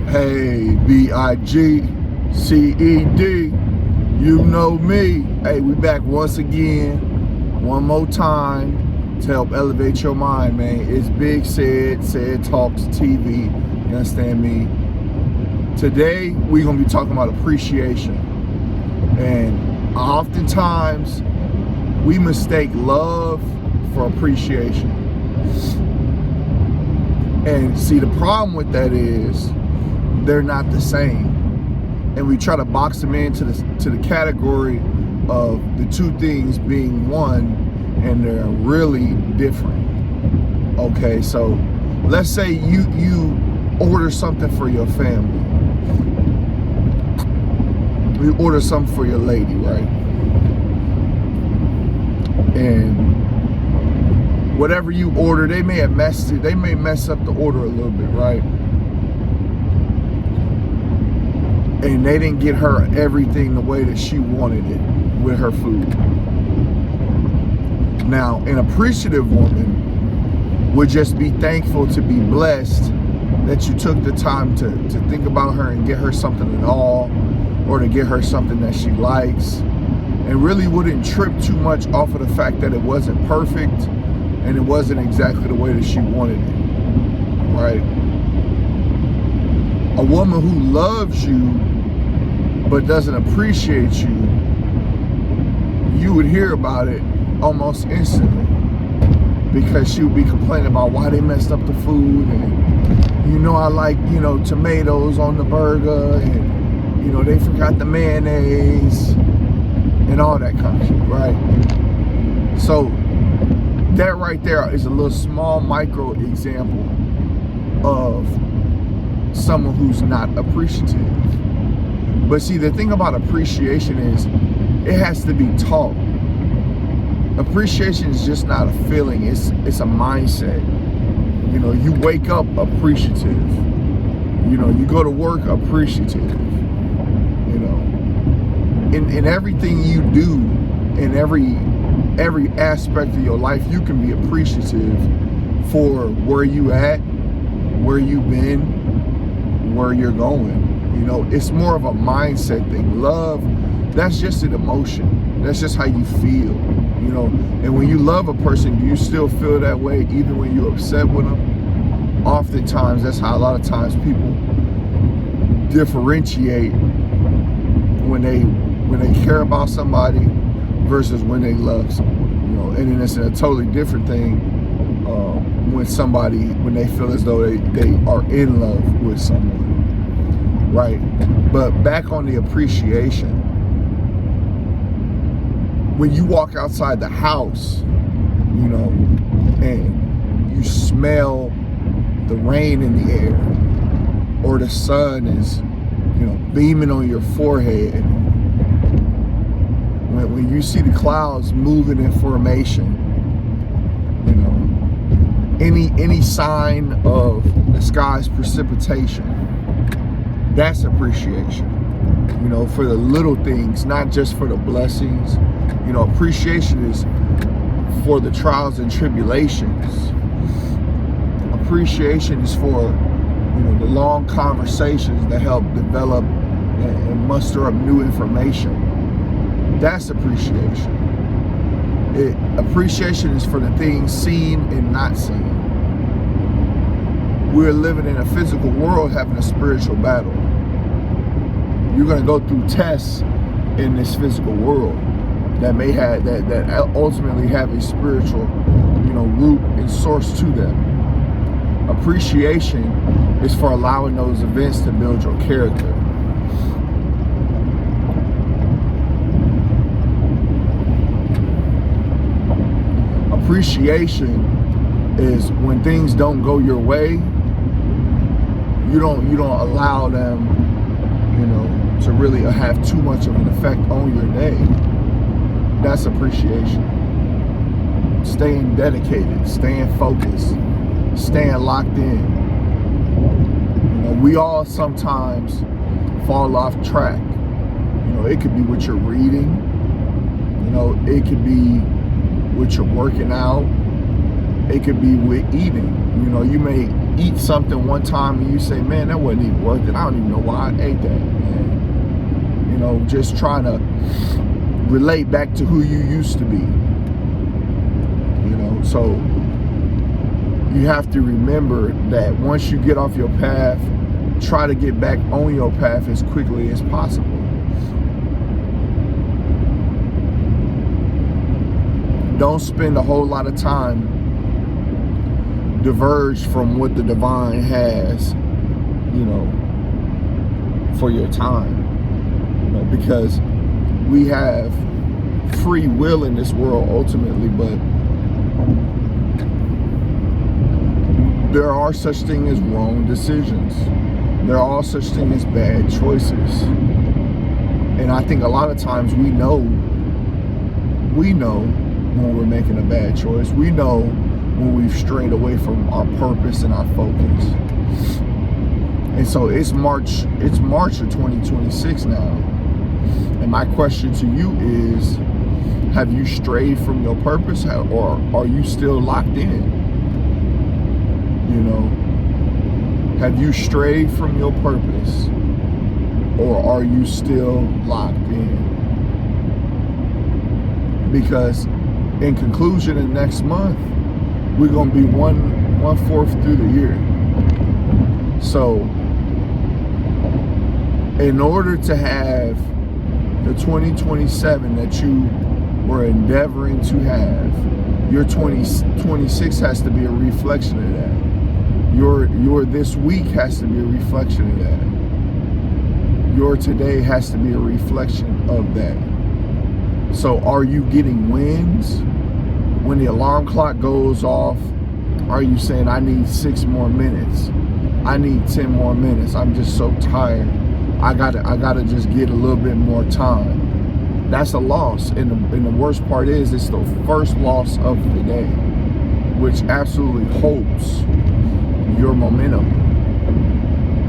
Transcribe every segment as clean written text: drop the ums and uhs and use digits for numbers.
Hey, B-I-G-C-E-D, you know me. Hey, we back once again, one more time to help elevate your mind, man. It's Big Said Talks TV, you understand me? Today, we're gonna be talking about appreciation. And oftentimes, we mistake love for appreciation. And see, the problem with that is, they're not the same, and we try to box them into the category of the two things being one, and they're really different. Okay, so let's say you order something for your family. You order something for your lady, right? And whatever you order, they may mess up the order a little bit, right? And they didn't get her everything the way that she wanted it with her food. Now, an appreciative woman would just be thankful to be blessed that you took the time to think about her and get her something at all, or to get her something that she likes, and really wouldn't trip too much off of the fact that it wasn't perfect and it wasn't exactly the way that she wanted it, right? A woman who loves you but doesn't appreciate you, you would hear about it almost instantly, because she would be complaining about why they messed up the food, and I like, tomatoes on the burger, and they forgot the mayonnaise and all that kind of shit, right? So that right there is a little small micro example of someone who's not appreciative. But see, the thing about appreciation is it has to be taught. Appreciation is just not a feeling, it's a mindset. You wake up appreciative. You go to work appreciative. In everything you do, in every aspect of your life, you can be appreciative for where you at, where you've been, where you're going. It's more of a mindset thing. Love, that's just an emotion. That's just how you feel, And when you love a person, do you still feel that way even when you're upset with them? Oftentimes, that's how a lot of times people differentiate when they care about somebody versus when they love someone, And then it's a totally different thing when they feel as though they are in love with someone. Right, but back on the appreciation. When you walk outside the house, and you smell the rain in the air, or the sun is, beaming on your forehead. When you see the clouds moving in formation, any sign of the sky's precipitation. That's appreciation, for the little things, not just for the blessings. Appreciation is for the trials and tribulations. Appreciation is for, the long conversations that help develop and muster up new information. That's appreciation. Appreciation is for the things seen and not seen. We're living in a physical world having a spiritual battle. You're going to go through tests in this physical world that may have that ultimately have a spiritual, root and source to them. Appreciation is for allowing those events to build your character. Appreciation is when things don't go your way, you don't allow them, to really have too much of an effect on your day. That's appreciation. Staying dedicated, staying focused, staying locked in. We all sometimes fall off track. It could be what you're reading. It could be what you're working out. It could be with eating. You may eat something one time and you say, man, that wasn't even worth it. I don't even know why I ate that, man. You know, just trying to relate back to who you used to be. You know, so you have to remember that once you get off your path, try to get back on your path as quickly as possible. Don't spend a whole lot of time diverged from what the divine has, you know, for your time. You know, because we have free will in this world ultimately, but there are such things as wrong decisions. There are such things as bad choices. And I think a lot of times we know when we're making a bad choice. We know when we've strayed away from our purpose and our focus. And so it's March of 2026 now. And my question to you is, have you strayed from your purpose, or are you still locked in? You know, have you strayed from your purpose, or are you still locked in? Because in conclusion, in next month, we're gonna be one fourth through the year. So in order to have the 2027 that you were endeavoring to have, your 2026 has to be a reflection of that. Your this week has to be a reflection of that. Your today has to be a reflection of that. So are you getting wins? When the alarm clock goes off, are you saying, I need 6 more minutes? I need 10 more minutes. I'm just so tired. I gotta just get a little bit more time. That's a loss. And the worst part is, it's the first loss of the day, which absolutely halts your momentum.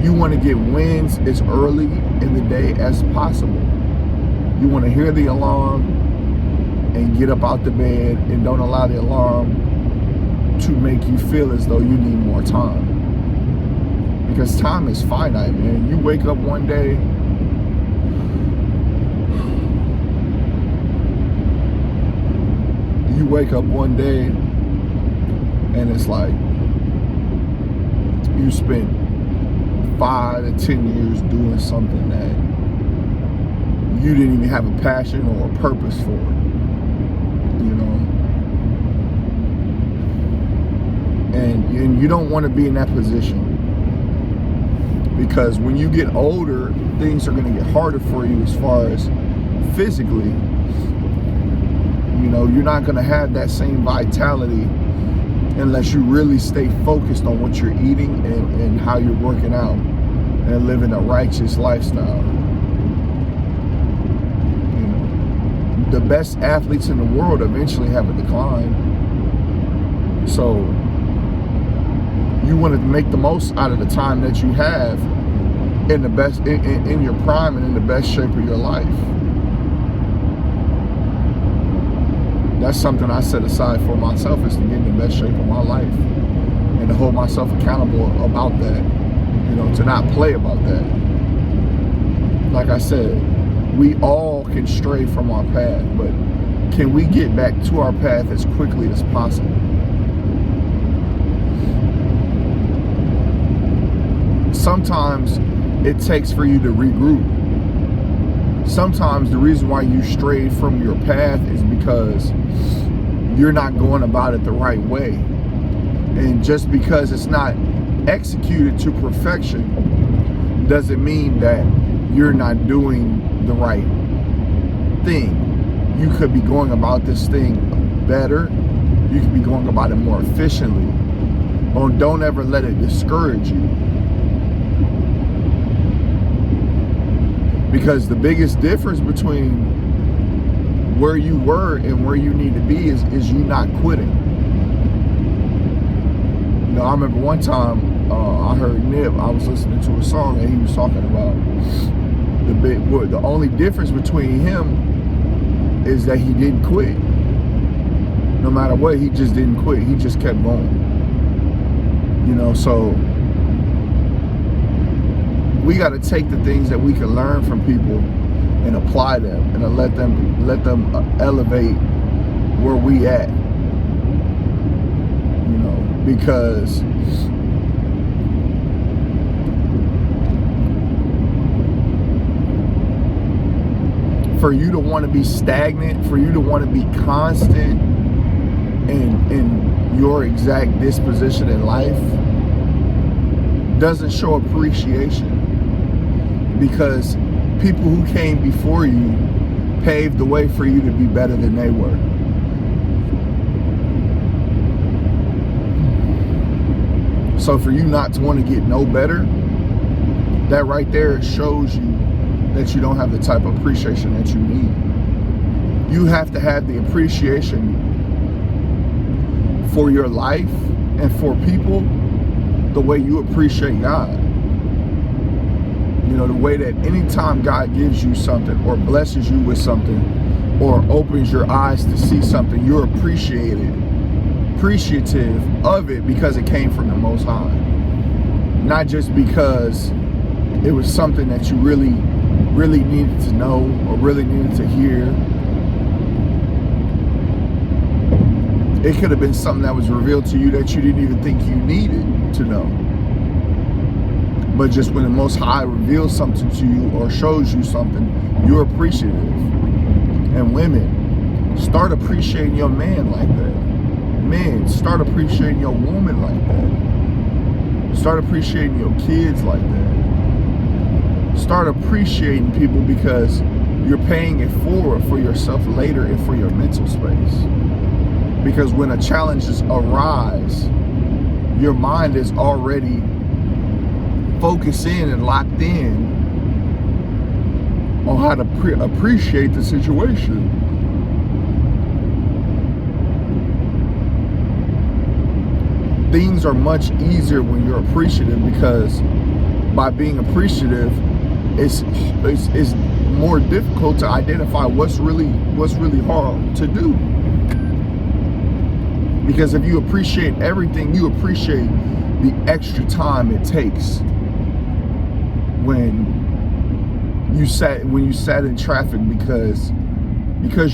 You want to get wins as early in the day as possible. You want to hear the alarm and get up out the bed, and don't allow the alarm to make you feel as though you need more time. Because time is finite, man. You wake up one day, and it's like you spent 5 to 10 years doing something that you didn't even have a passion or a purpose for, you know. And you don't want to be in that position, because when you get older, things are going to get harder for you as far as physically. You know, you're not going to have that same vitality unless you really stay focused on what you're eating and how you're working out and living a righteous lifestyle. You know, the best athletes in the world eventually have a decline. So you want to make the most out of the time that you have in the best, in your prime and in the best shape of your life. That's something I set aside for myself, is to get in the best shape of my life and to hold myself accountable about that, you know, to not play about that. Like I said, we all can stray from our path, but can we get back to our path as quickly as possible? Sometimes it takes for you to regroup. Sometimes the reason why you strayed from your path is because you're not going about it the right way. And just because it's not executed to perfection doesn't mean that you're not doing the right thing. You could be going about this thing better. You could be going about it more efficiently. But don't ever let it discourage you. Because the biggest difference between where you were and where you need to be is you not quitting. You know, I remember one time I heard Nip, I was listening to a song and he was talking about the only difference between him is that he didn't quit. No matter what, he just didn't quit. He just kept going. You know, so we got to take the things that we can learn from people and apply them, and let them elevate where we at. You know, because for you to want to be stagnant, for you to want to be constant in your exact disposition in life, doesn't show appreciation, because people who came before you paved the way for you to be better than they were. So for you not to want to get no better, that right there shows you that you don't have the type of appreciation that you need. You have to have the appreciation for your life and for people the way you appreciate God. You know, the way that anytime God gives you something or blesses you with something or opens your eyes to see something, you're appreciative of it because it came from the Most High. Not just because it was something that you really needed to know or really needed to hear. It could have been something that was revealed to you that you didn't even think you needed to know. But just when the Most High reveals something to you or shows you something, you're appreciative. And women, start appreciating your man like that. Men, start appreciating your woman like that. Start appreciating your kids like that. Start appreciating people because you're paying it forward for yourself later and for your mental space. Because when challenges arise, your mind is already focused in and locked in on how to appreciate the situation. Things are much easier when you're appreciative, because by being appreciative, it's more difficult to identify what's really hard to do. Because if you appreciate everything, you appreciate the extra time it takes when you sat in traffic because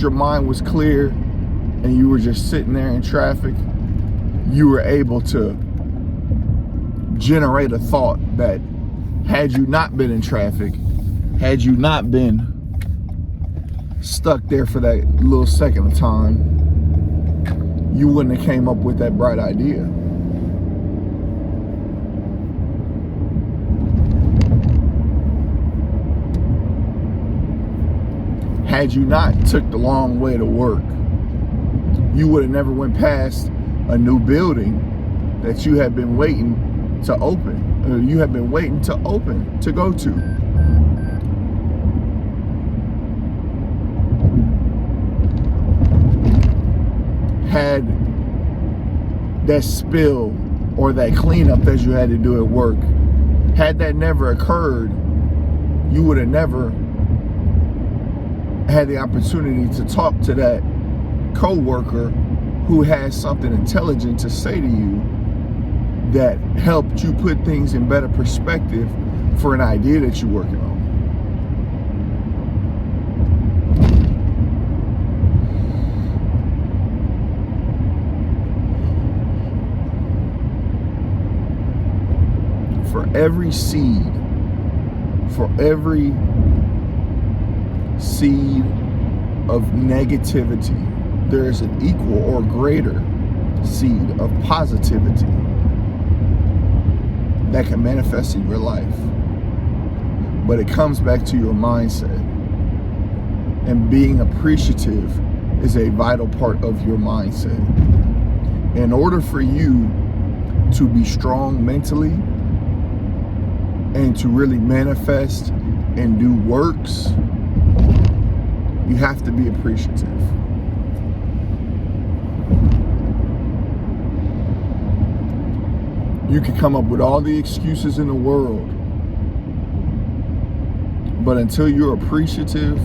your mind was clear and you were just sitting there in traffic. You were able to generate a thought that, had you not been in traffic, had you not been stuck there for that little second of time, you wouldn't have came up with that bright idea. Had you not took the long way to work, you would have never went past a new building that you had been waiting to open. You have been waiting to open, to go to. Had that spill or that cleanup that you had to do at work, had that never occurred, you would have never had the opportunity to talk to that co-worker who has something intelligent to say to you that helped you put things in better perspective for an idea that you're working on. For every seed of negativity, there is an equal or greater seed of positivity that can manifest in your life. But it comes back to your mindset. And being appreciative is a vital part of your mindset. In order for you to be strong mentally and to really manifest and do works, you have to be appreciative. You can come up with all the excuses in the world, but until you're appreciative,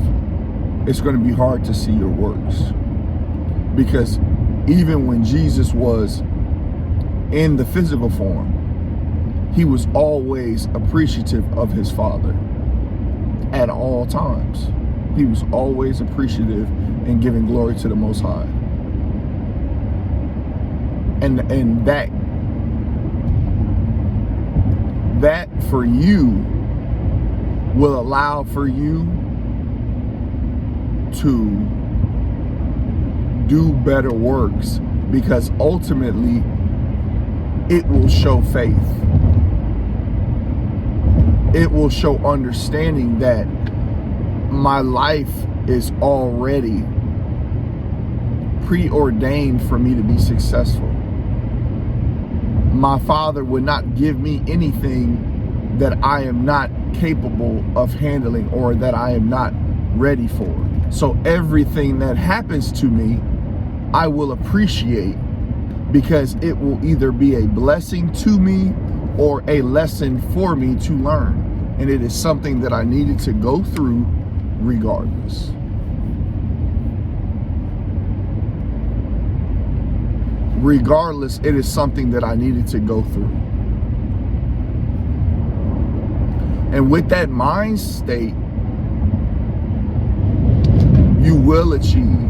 it's going to be hard to see your works. Because even when Jesus was in the physical form, he was always appreciative of his father at all times. He was always appreciative and giving glory to the Most High. And that for you will allow for you to do better works, because ultimately it will show faith. It will show understanding that my life is already preordained for me to be successful. My Father would not give me anything that I am not capable of handling or that I am not ready for. So everything that happens to me, I will appreciate, because it will either be a blessing to me or a lesson for me to learn. And it is something that I needed to go through regardless. Regardless, it is something that I needed to go through. And with that mind state, you will achieve.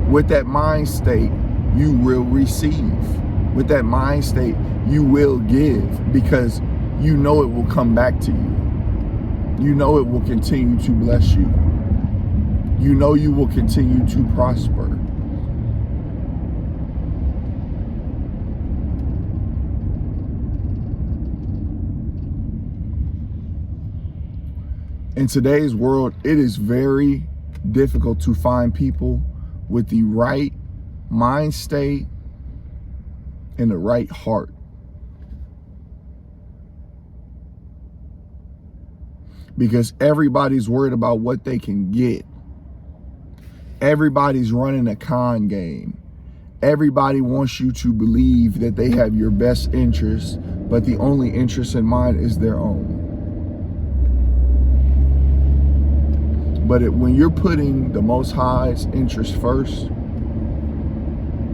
With that mind state, you will receive. With that mind state, you will give, because you know it will come back to you. You know it will continue to bless you. You know you will continue to prosper. In today's world, it is very difficult to find people with the right mind state and the right heart. Because everybody's worried about what they can get. Everybody's running a con game. Everybody wants you to believe that they have your best interest, but the only interest in mind is their own. But when you're putting the Most High's interest first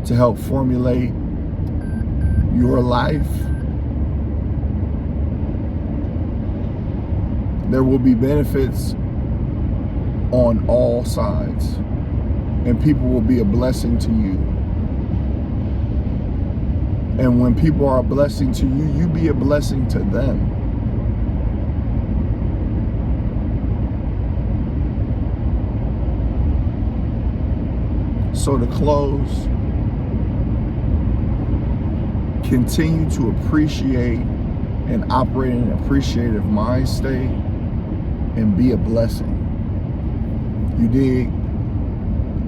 to help formulate your life, there will be benefits on all sides, and people will be a blessing to you. And when people are a blessing to you, you be a blessing to them. So to close, continue to appreciate and operate in an appreciative mind state and be a blessing. You dig?